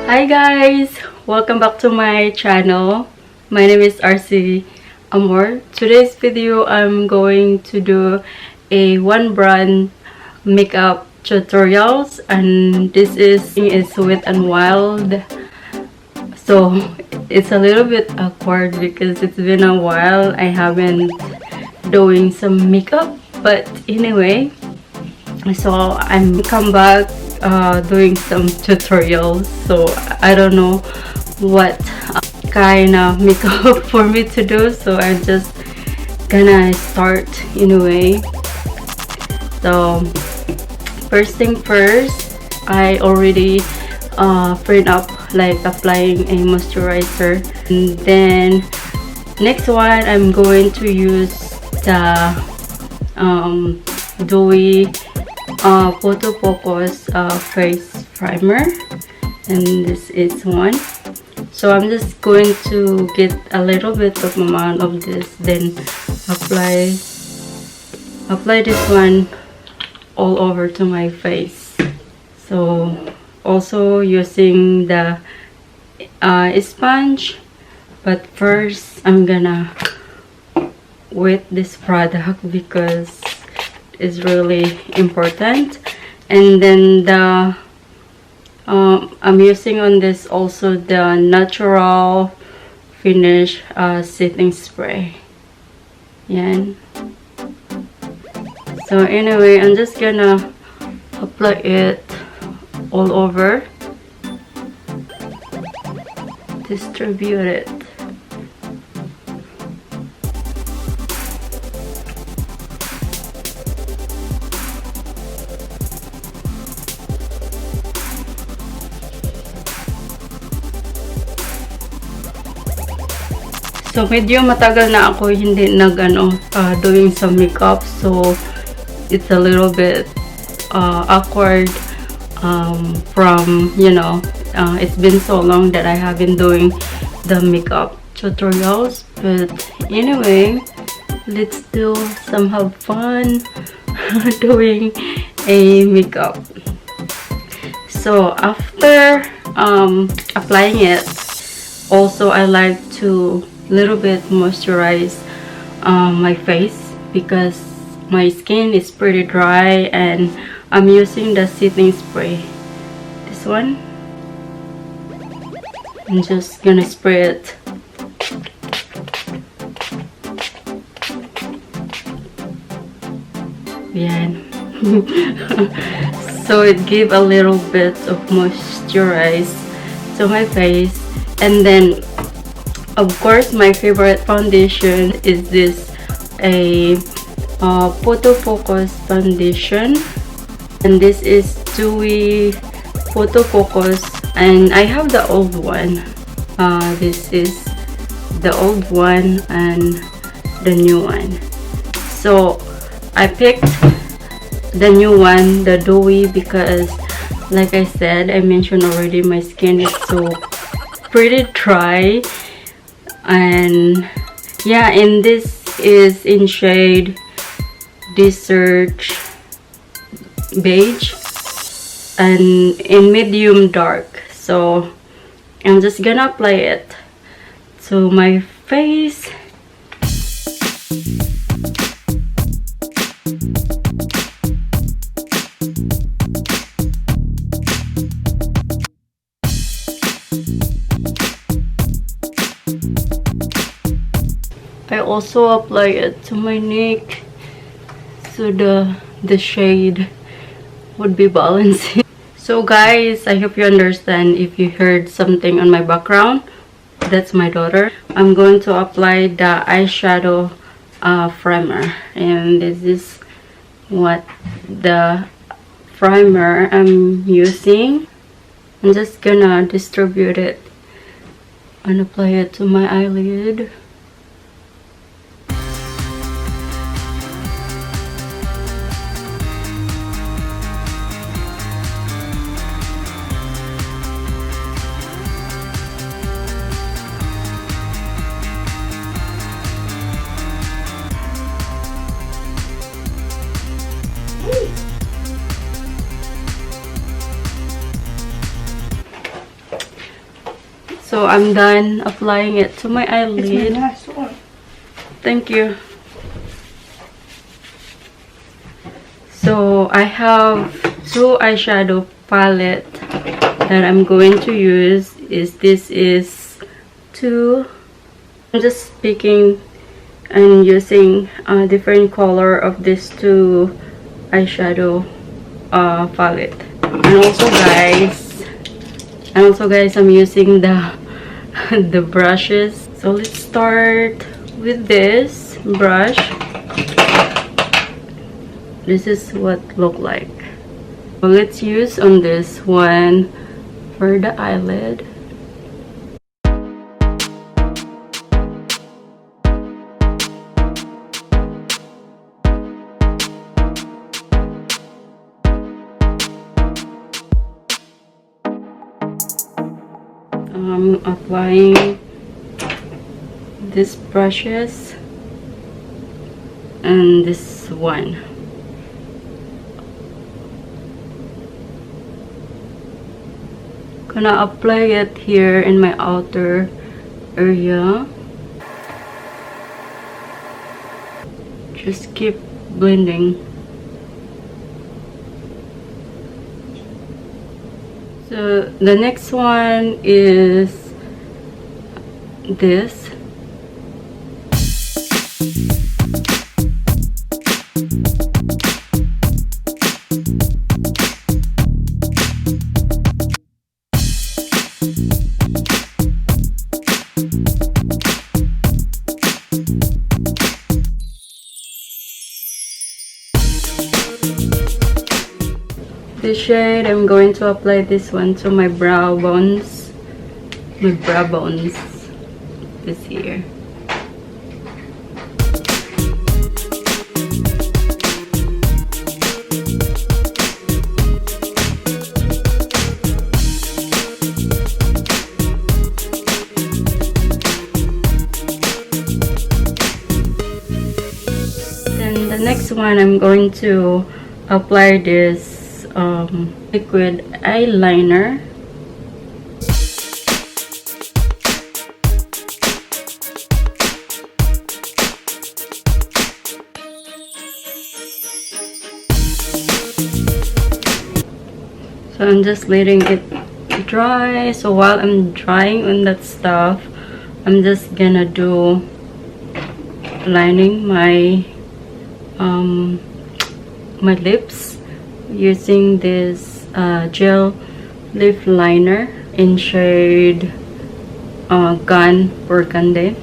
Hi guys! Welcome back to my channel. My name is Arce Amor. Today's video I'm going to do a one brand makeup tutorials, and this is Wet and Wild. So it's a little bit awkward because it's been a while I haven't doing some makeup, but anyway, so I'm come back doing some tutorials. So I don't know what kind of makeup for me to do, so I'm just gonna start anyway. So first thing first, I already print up like applying a moisturizer, and then next one I'm going to use the dewy photo focus face primer, and this is one. So I'm just going to get a little bit of amount of this, then apply this one all over to my face. So also using the sponge, but first I'm gonna wet this product because it's really important. And then the I'm using on this also the natural finish setting spray. Yan. So anyway, I'm just gonna apply it all over, distribute it. So medyo matagal na ako hindi doing some makeup, so it's a little bit awkward from, it's been so long that I haven't doing the makeup tutorials. But anyway, let's do some have fun doing a makeup. So after applying it, also I like to little bit moisturize my face because my skin is pretty dry, and I'm using the setting spray, this one. I'm just gonna spray it. Yeah. So it give a little bit of moisturize to my face. And then of course my favorite foundation is this photo focus foundation, and this is dewy photo focus, and I have the old one. This is the old one and the new one. So I picked the new one, the dewy, because like I said, I mentioned already, my skin is so pretty dry. And yeah, and this is in shade desert beige and in medium dark. So I'm just gonna apply it to my face. I also apply it to my neck so the shade would be balancing. So guys, I hope you understand if you heard something on my background. That's my daughter. I'm going to apply the eyeshadow primer, and this is what the primer I'm using. I'm just gonna distribute it and apply it to my eyelid. So I'm done applying it to my eyelid. It's my last one. Thank you. So I have two eyeshadow palette that I'm going to use. This is two. I'm just picking and using a different color of these two eyeshadow palette. And also guys, I'm using the the brushes. So let's start with this brush. This is what look like. So let's use on this one for the eyelid. I'm applying these brushes and this one. Gonna apply it here in my outer area. Just keep blending. So the next one is this. This shade, I'm going to apply this one to my brow bones. My brow bones. This here. Then the next one, I'm going to apply this liquid eyeliner. So I'm just letting it dry. So while I'm drying on that stuff, I'm just gonna do lining my my lips using this gel lip liner in shade Gun Burgundy.